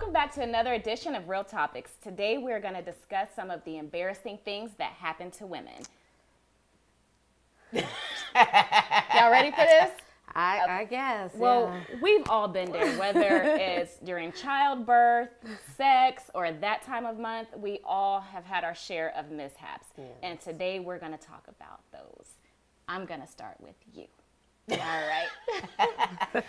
welcome back to another edition of Real Topics. Today we're going to discuss some of the embarrassing things that happen to women. Y'all ready for this? I guess. Well, yeah. we've all been there, whether it's during childbirth, sex, or that time of month. We all have had our share of mishaps. Yes. And today we're going to talk about those. I'm going to start with you. All right.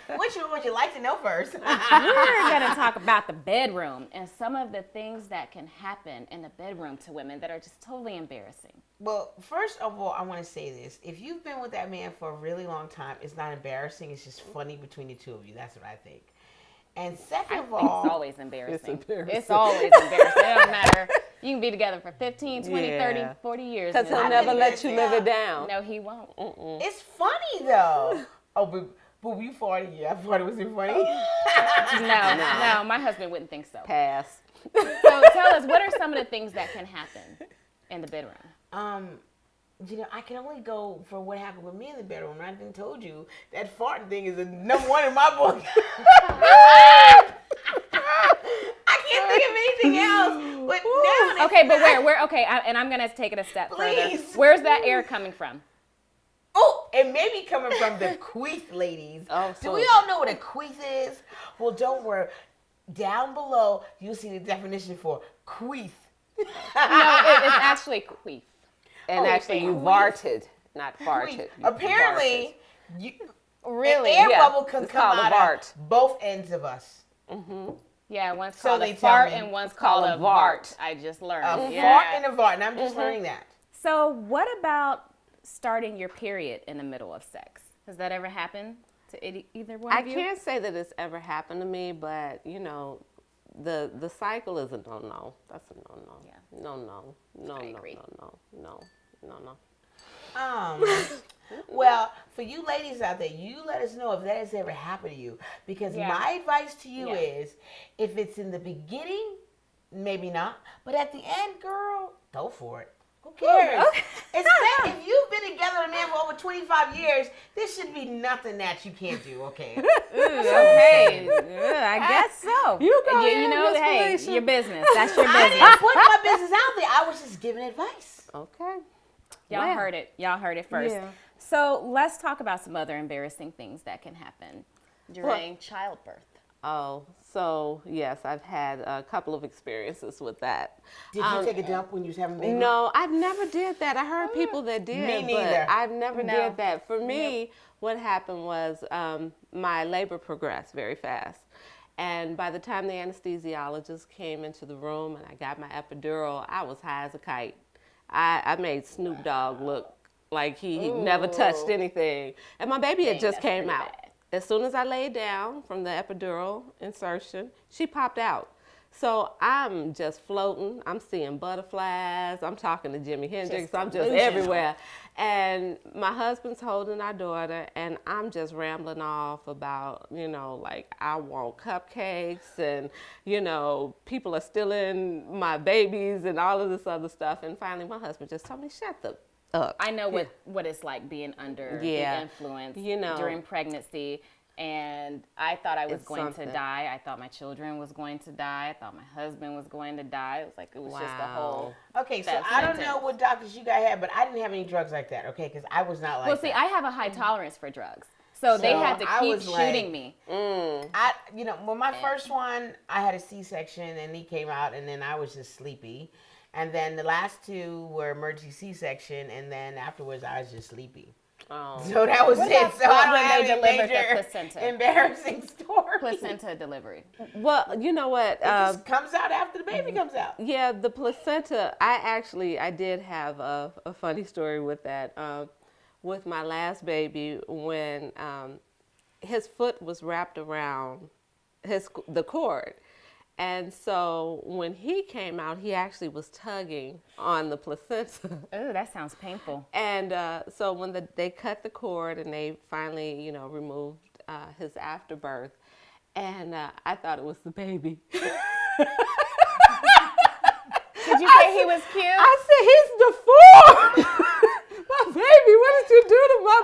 What would you like to know first? We're going to talk about the bedroom and some of the things that can happen in the bedroom to women that are just totally embarrassing. Well, first of all, I want to say this. If you've been with that man for a really long time, it's not embarrassing. It's just funny between the two of you. That's what I think. And second of all, It's always embarrassing. It's embarrassing. It's always embarrassing. It don't matter. You can be together for 15, 20, Yeah. 30, 40 years. Because and he'll it's never not let you live it embarrassing. down. No, he won't. it's funny though. Oh, but you farted. Yeah, I thought it was funny. No, my husband wouldn't think so. Pass. So tell us, what are some of the things that can happen in the bedroom? I can only go for what happened with me in the bedroom. I didn't told you that farting thing is a number one in my book. I can't think of anything else. But now Okay, but where? Okay, and I'm gonna take it a step Please. further. Where's that air coming from? Oh, it may be coming from the queef, ladies. Oh, Do so- we all know what a queef is? Well, don't worry. Down below, you'll see the definition for queef. No, it's actually queef. And Oh, actually, you queef. farted, not Queef. farted. You Apparently, Really? an air Yeah, bubble can it's come called a out vart. of both ends of us. Yeah, one's So called they a tell fart me. and one's It's called called a a vart. vart. I just learned. A Yeah. fart and a vart, and I'm just learning that. So what about starting your period in the middle of sex? Has that ever happened to either one I of you? can't say that it's ever happened to me, but the cycle is a no. That's a no. Yeah. No. I agree. No. Well, for you ladies out there, you let us know if that has ever happened to you. Because Yeah. my advice to you Yeah. is, if it's in the beginning, maybe not. But at the end, girl, go for it. Who cares? Especially if you've been together with a man for over 25 years, there should be nothing that you can't do, okay? Okay, I guess so. You go ahead, You know, Miss hey, Felicia. your business. That's your I business. didn't put my business out there. I was just giving advice. Okay. Y'all Well, heard it. Y'all heard it first. Yeah. So let's talk about some other embarrassing things that can happen during childbirth. Oh, so yes, I've had a couple of experiences with that. Did you take a dump when you was having a baby? No, I never did that. I heard people that did, Me neither. but I've never No. did that. For me, what happened was my labor progressed very fast. And by the time the anesthesiologist came into the room and I got my epidural, I was high as a kite. I made Snoop Dogg look like he never touched anything. And my baby had just that's came pretty out. bad. As soon as I laid down from the epidural insertion, she popped out. So I'm just floating. I'm seeing butterflies. I'm talking to Jimi Hendrix. I'm just delusional. everywhere. And my husband's holding our daughter, and I'm just rambling off about, like I want cupcakes, and, people are stealing my babies and all of this other stuff. And finally, my husband just told me, shut the up. I know what it's like being under Yeah. the influence You know. during pregnancy. And I thought I was It's going something. to die. I thought my children was going to die. I thought my husband was going to die. It was like, it was just a Wow. whole. Okay, so That's I don't know intense. what doctors you guys had, but I didn't have any drugs like that, okay? Because I was not like Well, see, that. I have a high tolerance for drugs. So they So had to I keep was like- shooting me. Well, my first one, I had a C-section, and he came out, and then I was just sleepy. And then the last two were emergency C-section, and then afterwards, I was just sleepy. Oh. So that was it. So I don't when have they any delivered the major placenta? embarrassing story. Placenta delivery. Well, you know what? It just comes out after the baby comes out. Yeah, the placenta, I did have a funny story with that. With my last baby, when his foot was wrapped around the cord. And so when he came out, he actually was tugging on the placenta. Oh, that sounds painful. And so when they cut the cord and they finally, removed his afterbirth, and I thought it was the baby. Did you say he was cute? I said, he's deformed. My baby, what did you do to my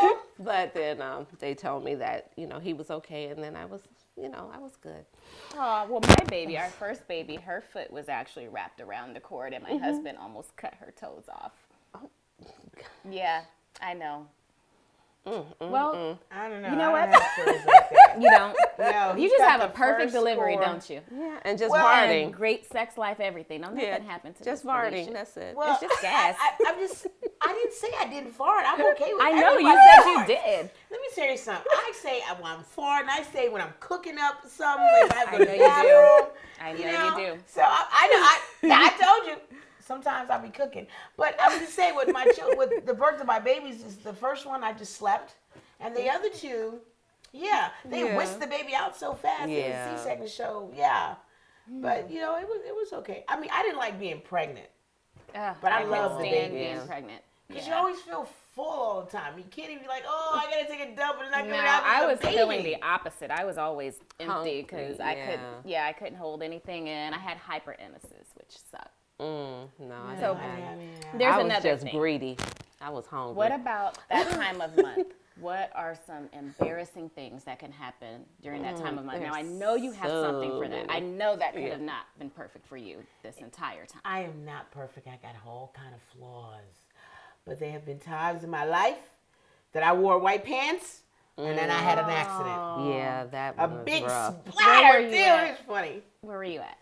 baby? But then they told me that, he was okay. And then I was good. Oh, well, my baby, our first baby, her foot was actually wrapped around the cord, and my husband almost cut her toes off. Oh. Yeah, I know. Well, I don't know. You know I what? don't have stories like that. you don't. No, You he just got have a the perfect first delivery, score. don't you? Yeah, and just Well, farting. And great sex life, everything. Don't nothing Yeah, happen to just this farting. Felicia. That's it. Well, It's just gas. I didn't say I didn't fart. I'm okay with I know, you everybody said you farts. did. Let me tell you something. I say when I'm farting. I say when I'm cooking up something. If I I go to know the you do. bathroom. I know you do. So I know. I told you. Sometimes I'll be cooking. But I'm just saying with my with the birth of my babies, is the first one I just slept. And the other two, they whisked the baby out so fast. Yeah. In the C-section show, But it was okay. I mean, I didn't like being pregnant But I love the stand baby. being pregnant. because Yeah. you always feel full all the time. You can't even be like, oh, I gotta take a dump and not No, get it out. I with was the baby. feeling the opposite. I was always empty Hungry, because I couldn't hold anything in. I had hyperemesis, which sucked. No, I So didn't. there's I was another just thing. greedy. I was hungry. What about that time of month? What are some embarrassing things that can happen during that time of month? Now, I know you have something for that. I know that could have not been perfect for you this entire time. I am not perfect. I got all kind of flaws. But there have been times in my life that I wore white pants and then I had an accident. Yeah, that A was big rough. splatter. Where were Dude, you at? it's funny. Where were you at?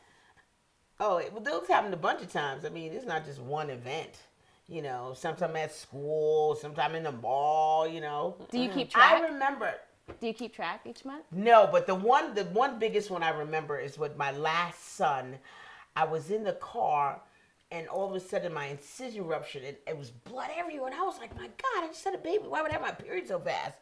Oh, those happened a bunch of times. I mean, it's not just one event. Sometime at school, sometime in the mall, Do you keep I track? remember. Do you keep track each month? No, but the one biggest one I remember is with my last son. I was in the car, and all of a sudden my incision ruptured. It was blood everywhere, and I was like, my God, I just had a baby. Why would I have my period so fast?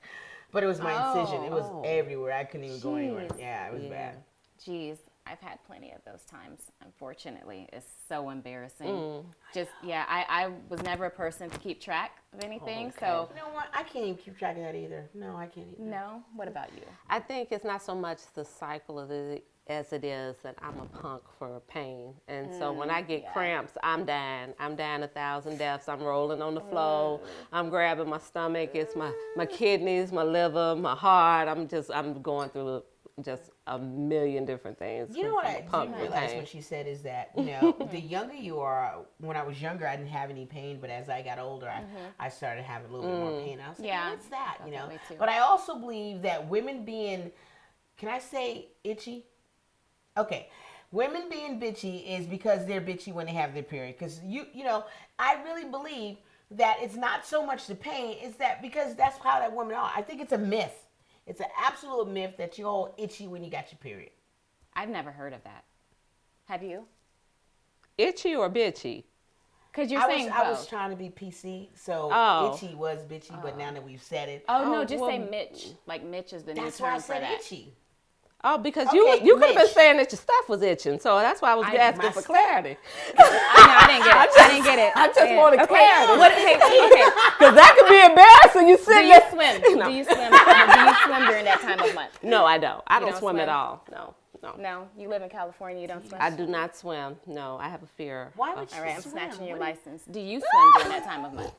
But it was my incision. It was everywhere. I couldn't even go anywhere. Jeez. Yeah, it was bad. Geez, I've had plenty of those times, unfortunately. It's so embarrassing. I was never a person to keep track of anything, so You know what? I can't even keep track of that either. No, I can't either. no. What about you? I think it's not so much the cycle of it as it is that I'm a punk for pain. And so when I get cramps, I'm dying. I'm dying 1,000 deaths. I'm rolling on the floor. I'm grabbing my stomach. It's my kidneys, my liver, my heart. I'm going through just a million different things. You know what I'm a I punk didn't for realize pain. what she said is that, the younger you are, when I was younger, I didn't have any pain, but as I got older, I started having a little bit more pain. I was like, Yeah. what's that, Felt that way too. But I also believe that women being, can I say itchy? Okay. Women being bitchy is because they're bitchy when they have their period. Because, I really believe that it's not so much the pain, it's that because that's how that women are. I think it's a myth. It's an absolute myth that you're all itchy when you got your period. I've never heard of that. Have you? Itchy or bitchy? Because you're I saying was, I was both. trying to be PC, so Oh. itchy was bitchy, but now that we've said it, Oh, no, Oh, just well, say Mitch. Like Mitch is the new that's why I term for said that. itchy. Oh, because Okay, you could have been Mitch. saying that your stuff was itching, so that's why I was asking my for stuff- clarity. I didn't get it. I didn't get it. I just wanted okay. clarity. What, hey, okay. Because that could be embarrassing. You Do sitting you there. swim? No. Do you swim? Do you swim during that time of month? No, I don't. I don't don't swim at swim? all. No. No, you live in California. You don't swim. I do not swim. No, I have a fear. Why of- would you All right, I'm swim? snatching your What license. Do you swim during that time of month?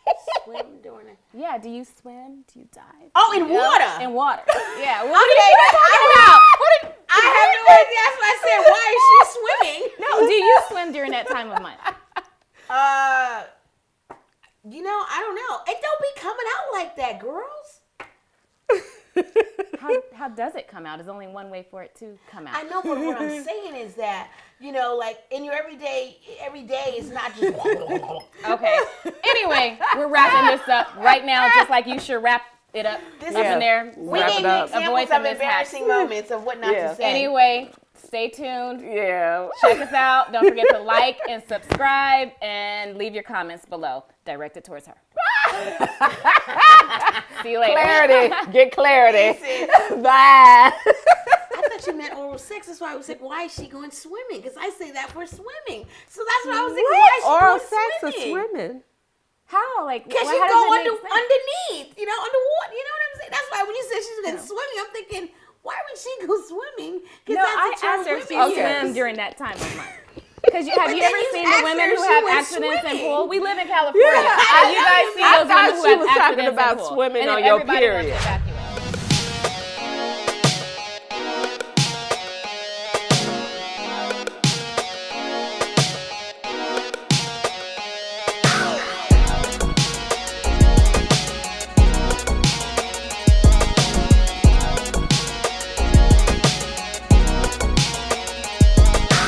do you swim during it? Yeah. Do you swim? Do you dive? Oh, in water. In water. Yeah. What Okay, are you talking about? I have no idea. That's why I said, why is she swimming? No. Do you swim during that time of month? I don't know. It don't be coming out like that, girls. How does it come out? There's only one way for it to come out. I know, but what I'm saying is that, like in your every day is not just. Okay. Anyway, we're wrapping this up right now, just like you should wrap it up This up is- in there. We Wrap gave it you up. examples Avoid of the mishaps. embarrassing moments of what not Yeah. to say. Anyway, stay tuned. Yeah. Check us out. Don't forget to like and subscribe and leave your comments below. Directed towards her. See you later. Clarity. Get clarity. Listen, Bye. I thought you meant oral sex. That's why I was like, why is she going swimming? Because I say that for swimming. So that's what I was thinking. Why is she Oral going sex or swimming? swimming? How? Like, Because how you does go it make sense? underneath, underwater. You know what I'm saying? That's why when you said she's going swimming, I'm thinking, why would she go swimming? 'Cause No, that's I a term asked her if she women Okay. swim use. during that time of month. Because have you then ever you seen asked the women her who if have she went accidents in swimming. pool? We live in California. Yeah, Have you guys seen I those thought women who she have was talking accidents about in pool? swimming And on then your everybody wants period. to back